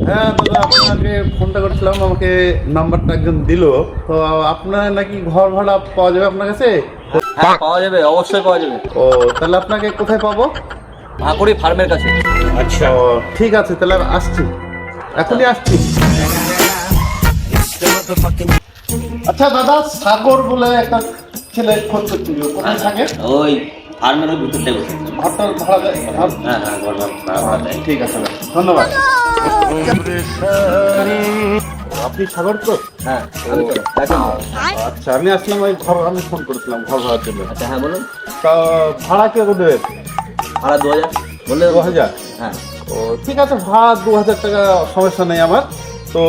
হ্যাঁ দাদা, আপনাকে ফোনটা করেছিলাম, আমাকে নাম্বারটা একজন দিল। তো আপনার নাকি ঘর ভাড়া পাওয়া যাবে আপনার কাছে? হ্যাঁ, পাওয়া যাবে, অবশ্যই পাওয়া যাবে। ও, তাহলে আপনাকে কোথায় পাবো? ভাকুড়ি ফার্মের কাছে। আচ্ছা, ঠিক আছে, তাহলে আমি আসছি, এখনই আসছি। আচ্ছা দাদা, সাগর বলে একটা ছেলে খোঁজ করছিল, কোথায় থাকে? ওই ফার্মের ওই ভিতরটাই বসে। ঘরটা ভাড়া দেয়? হ্যাঁ হ্যাঁ, ঘর ভাড়া দেয়। ঠিক আছে দাদা, ধন্যবাদ। আপনি সাগর তো? হ্যাঁ, আমি তো দেখেন। আচ্ছা, আমি আসলাম ওই ঘর, আমি ফোন করেছিলাম ঘর ভাড়ার জন্য। আচ্ছা, হ্যাঁ বলুন। তা ভাড়া কি দেবেন? ভাড়া 2000 বললে। 2000? হ্যাঁ। ও ঠিক আছে, ভাড়া 2000 টাকা, সমস্যা নেই আমার। তো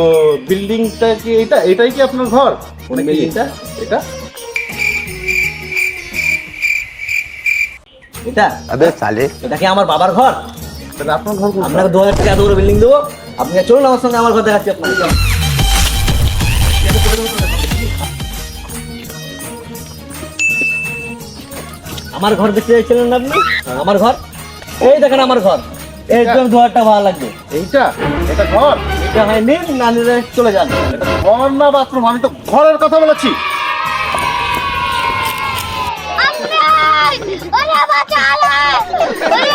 বিল্ডিংটা কি এটাই কি আপনার ঘর? কোন বিল্ডিংটা? এটা এটা अबे साले এটা কি আমার বাবার ঘর? তাহলে আপনার ঘর কোনটা? আপনাকে 2000 টাকা এত বড় বিল্ডিং দেবো? আপনি চলুন আমার সঙ্গে, আমার ঘর দেখাচ্ছি আপনাকে। আমার ঘর দেখতে চাইছিলেন না আপনি? আমার ঘর এই দেখেন, আমার ঘর একদম 2000 টাকা ভাড়া লাগবে। এটা ঘর? এটা হয় নিন, না নিলে চলে যান। ঘর না বাথরুম, আমি তো ঘরের কথা বলেছি। ওরে বাঁচালে! ওরে